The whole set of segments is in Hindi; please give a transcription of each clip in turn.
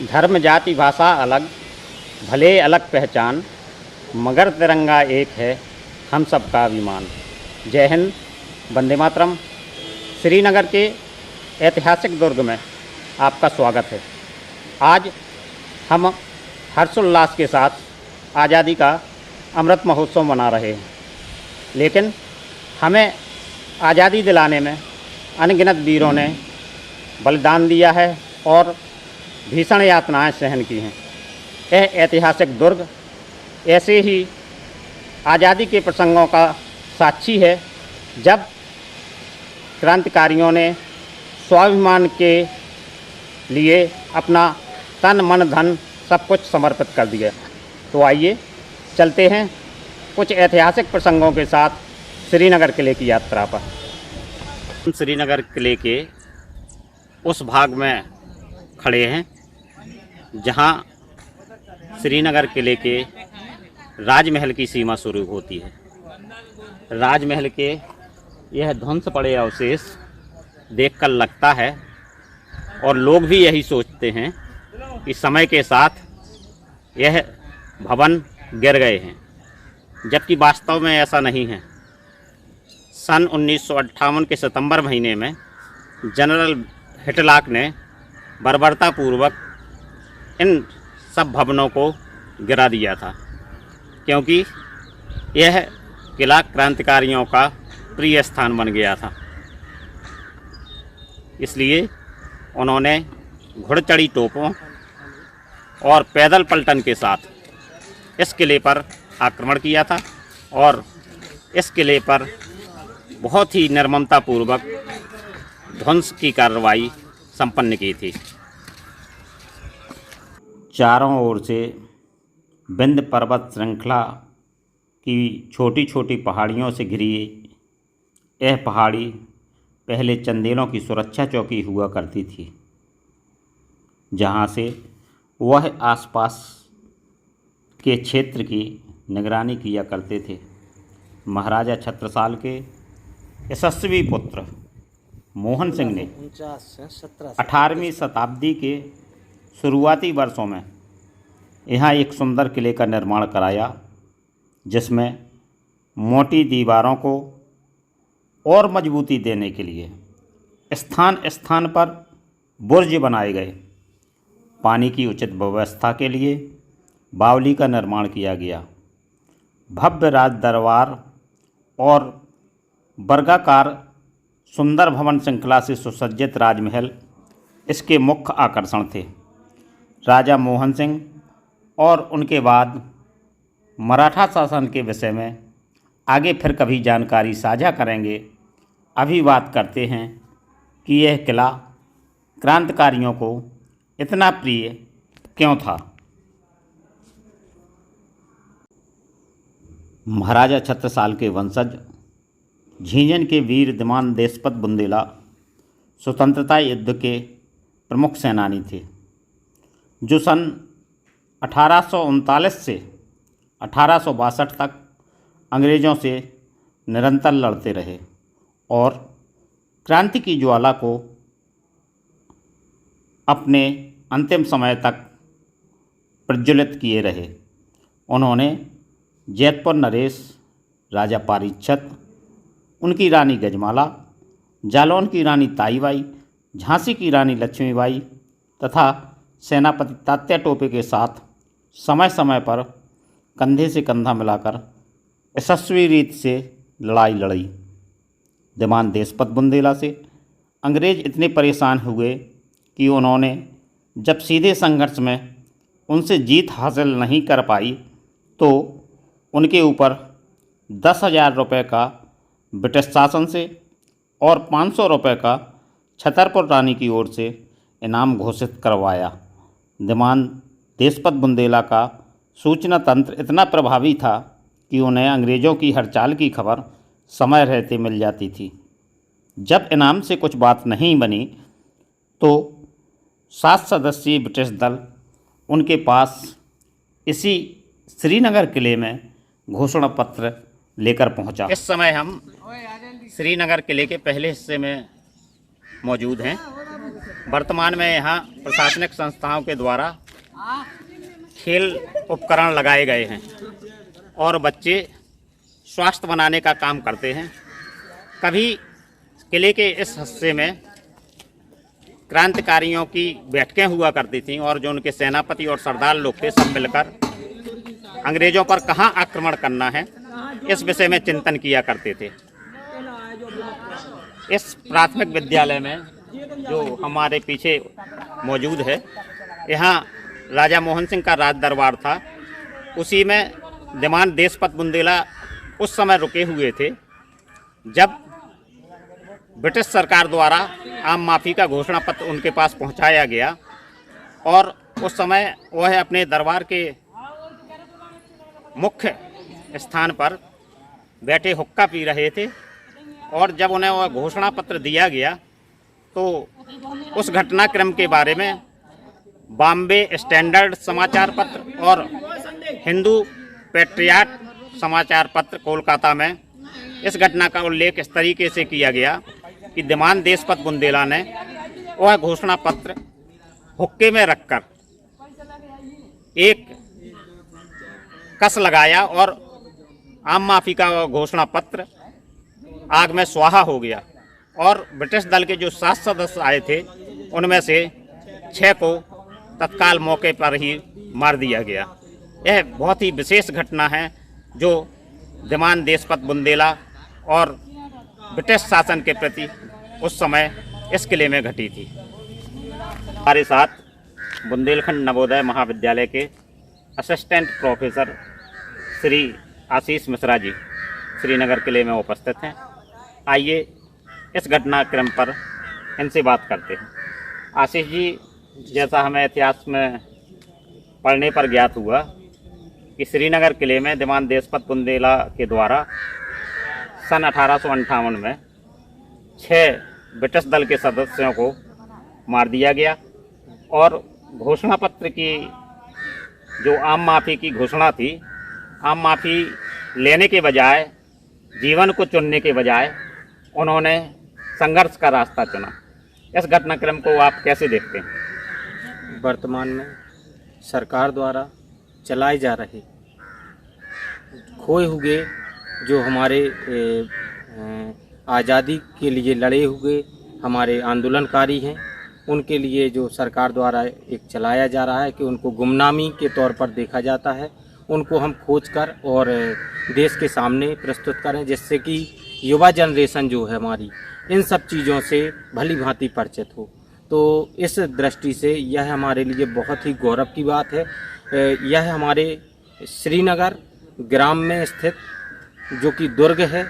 धर्म जाति भाषा अलग, भले अलग पहचान, मगर तिरंगा एक है हम सबका अभिमान। जय हिंद, वंदे मातरम। श्रीनगर के ऐतिहासिक दुर्ग में आपका स्वागत है। आज हम हर्षोल्लास के साथ आज़ादी का अमृत महोत्सव मना रहे हैं, लेकिन हमें आज़ादी दिलाने में अनगिनत वीरों ने बलिदान दिया है और भीषण यातनाएं सहन की हैं। यह ऐतिहासिक दुर्ग ऐसे ही आज़ादी के प्रसंगों का साक्षी है, जब क्रांतिकारियों ने स्वाभिमान के लिए अपना तन मन धन सब कुछ समर्पित कर दिया। तो आइए चलते हैं कुछ ऐतिहासिक प्रसंगों के साथ श्रीनगर किले की यात्रा पर। हम श्रीनगर किले के उस भाग में खड़े हैं जहां श्रीनगर किले के राजमहल की सीमा शुरू होती है। राजमहल के यह ध्वंस पड़े अवशेष देखकर लगता है, और लोग भी यही सोचते हैं, कि समय के साथ यह भवन गिर गए हैं, जबकि वास्तव में ऐसा नहीं है। सन 1958 के सितंबर महीने में जनरल हिटलर ने बर्बरतापूर्वक इन सब भवनों को गिरा दिया था, क्योंकि यह किला क्रांतिकारियों का प्रिय स्थान बन गया था। इसलिए उन्होंने घुड़चढ़ी तोपों और पैदल पलटन के साथ इस किले पर आक्रमण किया था और इस किले पर बहुत ही निर्ममतापूर्वक ध्वंस की कार्रवाई संपन्न की थी। चारों ओर से विंध्य पर्वत श्रृंखला की छोटी छोटी पहाड़ियों से घिरी यह पहाड़ी पहले चंदेलों की सुरक्षा चौकी हुआ करती थी, जहाँ से वह आसपास के क्षेत्र की निगरानी किया करते थे। महाराजा छत्रसाल के यशस्वी पुत्र मोहन सिंह ने 18वीं शताब्दी के शुरुआती वर्षों में यहाँ एक सुंदर किले का निर्माण कराया, जिसमें मोटी दीवारों को और मजबूती देने के लिए स्थान स्थान पर बुर्ज बनाए गए। पानी की उचित व्यवस्था के लिए बावली का निर्माण किया गया। भव्य राज दरबार और वर्गाकार सुंदर भवन श्रृंखला से सुसज्जित राजमहल इसके मुख्य आकर्षण थे। राजा मोहन सिंह और उनके बाद मराठा शासन के विषय में आगे फिर कभी जानकारी साझा करेंगे। अभी बात करते हैं कि यह किला क्रांतिकारियों को इतना प्रिय क्यों था। महाराजा छत्रसाल के वंशज झींझन के वीर दिमान देशपत बुंदेला स्वतंत्रता युद्ध के प्रमुख सेनानी थे, जो सन 1839 से 1862 तक अंग्रेज़ों से निरंतर लड़ते रहे और क्रांति की ज्वाला को अपने अंतिम समय तक प्रज्वलित किए रहे। उन्होंने जैतपुर नरेश, राजा पारीक्षत, उनकी रानी गजमाला, जालौन की रानी ताईबाई, झांसी की रानी लक्ष्मीबाई तथा सेनापति तात्या टोपे के साथ समय समय पर कंधे से कंधा मिलाकर यशस्वी रीत से लड़ाई लड़ी। दिमान देशपत बुंदेला से अंग्रेज इतने परेशान हुए कि उन्होंने जब सीधे संघर्ष में उनसे जीत हासिल नहीं कर पाई, तो उनके ऊपर 10,000 रुपये का ब्रिटिश शासन से और 500 रुपये का छतरपुर रानी की ओर से इनाम घोषित करवाया। दिमान देशपत बुंदेला का सूचना तंत्र इतना प्रभावी था कि उन्हें अंग्रेज़ों की हड़ताल की खबर समय रहते मिल जाती थी। जब इनाम से कुछ बात नहीं बनी, तो 7 सदस्यीय ब्रिटिश दल उनके पास इसी श्रीनगर किले में घोषणा पत्र लेकर पहुंचा। इस समय हम श्रीनगर किले के पहले हिस्से में मौजूद हैं, वर्तमान में यहाँ प्रशासनिक संस्थाओं के द्वारा खेल उपकरण लगाए गए हैं और बच्चे स्वास्थ्य बनाने का काम करते हैं। कभी किले के इस हिस्से में क्रांतिकारियों की बैठकें हुआ करती थीं और जो उनके सेनापति और सरदार लोग थे, सब मिलकर अंग्रेज़ों पर कहाँ आक्रमण करना है, इस विषय में चिंतन किया करते थे। इस प्राथमिक विद्यालय में जो हमारे पीछे मौजूद है, यहाँ राजा मोहन सिंह का राज दरबार था। उसी में दीवान देशपत बुंदेला उस समय रुके हुए थे जब ब्रिटिश सरकार द्वारा आम माफ़ी का घोषणा पत्र उनके पास पहुंचाया गया और उस समय वह अपने दरबार के मुख्य स्थान पर बैठे हुक्का पी रहे थे और जब उन्हें वह घोषणा पत्र दिया गया तो उस घटनाक्रम के बारे में बॉम्बे स्टैंडर्ड समाचार पत्र और हिंदू पैट्रियट समाचार पत्र कोलकाता में इस घटना का उल्लेख इस तरीके से किया गया कि दीवान देशपत बुंदेला ने वह घोषणा पत्र हुक्के में रखकर एक कस लगाया और आम माफ़ी का घोषणा पत्र आग में स्वाहा हो गया और ब्रिटिश दल के जो 7 सदस्य आए थे उनमें से 6 को तत्काल मौके पर ही मार दिया गया। यह बहुत ही विशेष घटना है जो दीवान देशपत बुंदेला और ब्रिटिश शासन के प्रति उस समय इस किले में घटी थी। हमारे साथ बुंदेलखंड नवोदय महाविद्यालय के असिस्टेंट प्रोफेसर श्री आशीष मिश्रा जी श्रीनगर किले में उपस्थित हैं। आइए इस घटनाक्रम पर इनसे बात करते हैं। आशीष जी, जैसा हमें इतिहास में पढ़ने पर ज्ञात हुआ कि श्रीनगर किले में दीवान देशपत बुंदेला के द्वारा सन 1858 में 6 ब्रिटिश दल के सदस्यों को मार दिया गया और घोषणा पत्र की जो आम माफ़ी की घोषणा थी, आम माफ़ी लेने के बजाय, जीवन को चुनने के बजाय उन्होंने संघर्ष का रास्ता चुना। इस घटनाक्रम को आप कैसे देखते हैं? वर्तमान में सरकार द्वारा चलाए जा रहे खोए हुए जो हमारे आज़ादी के लिए लड़े हुए हमारे आंदोलनकारी हैं, उनके लिए जो सरकार द्वारा एक चलाया जा रहा है कि उनको गुमनामी के तौर पर देखा जाता है, उनको हम खोज कर और देश के सामने प्रस्तुत करें, जिससे कि युवा जनरेशन जो है हमारी इन सब चीज़ों से भली भांति परिचित हो। तो इस दृष्टि से यह हमारे लिए बहुत ही गौरव की बात है। यह हमारे श्रीनगर ग्राम में स्थित जो कि दुर्ग है,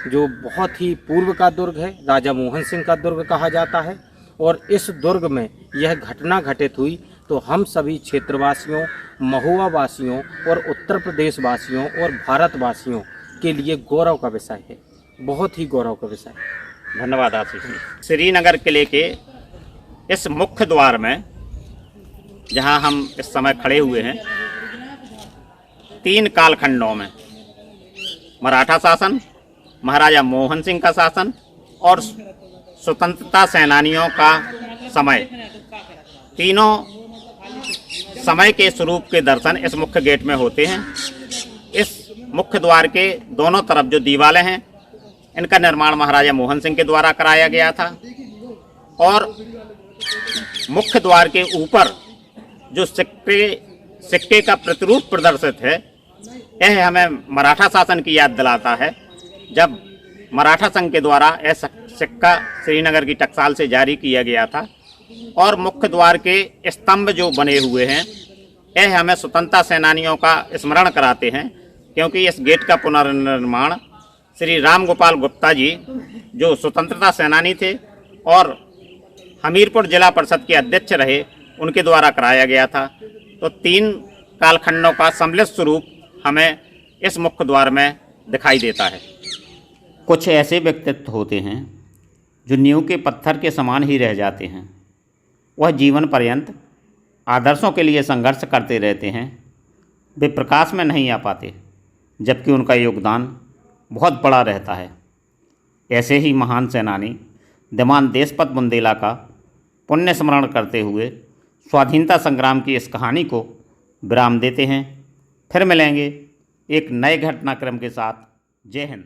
जो बहुत ही पूर्व का दुर्ग है, राजा मोहन सिंह का दुर्ग कहा जाता है, और इस दुर्ग में यह घटना घटित हुई तो हम सभी क्षेत्रवासियों, महुआ वासियों और उत्तर प्रदेश वासियों और भारतवासियों के लिए गौरव का विषय है, बहुत ही गौरव का विषय है। धन्यवाद आशीष जी। श्रीनगर किले के इस मुख्य द्वार में जहां हम इस समय खड़े हुए हैं, 3 कालखंडों में मराठा शासन, महाराजा मोहन सिंह का शासन और स्वतंत्रता सेनानियों का समय, तीनों समय के स्वरूप के दर्शन इस मुख्य गेट में होते हैं। इस मुख्य द्वार के दोनों तरफ जो दीवारें हैं, इनका निर्माण महाराजा मोहन सिंह के द्वारा कराया गया था और मुख्य द्वार के ऊपर जो सिक्के का प्रतिरूप प्रदर्शित है, यह हमें मराठा शासन की याद दिलाता है, जब मराठा संघ के द्वारा यह सिक्का श्रीनगर की टकसाल से जारी किया गया था। और मुख्य द्वार के स्तंभ जो बने हुए हैं, यह हमें स्वतंत्रता सेनानियों का स्मरण कराते हैं, क्योंकि इस गेट का पुनर्निर्माण श्री राम गोपाल गुप्ता जी, जो स्वतंत्रता सेनानी थे और हमीरपुर जिला परिषद के अध्यक्ष रहे, उनके द्वारा कराया गया था। तो 3 कालखंडों का सम्मिलित स्वरूप हमें इस मुख्य द्वार में दिखाई देता है। कुछ ऐसे व्यक्तित्व होते हैं जो नींव के पत्थर के समान ही रह जाते हैं। वह जीवन पर्यंत आदर्शों के लिए संघर्ष करते रहते हैं। वे प्रकाश में नहीं आ पाते, जबकि उनका योगदान बहुत बड़ा रहता है। ऐसे ही महान सेनानी दीवान देशपत बुंदेला का पुण्य स्मरण करते हुए स्वाधीनता संग्राम की इस कहानी को विराम देते हैं। फिर मिलेंगे एक नए घटनाक्रम के साथ। जय हिंद।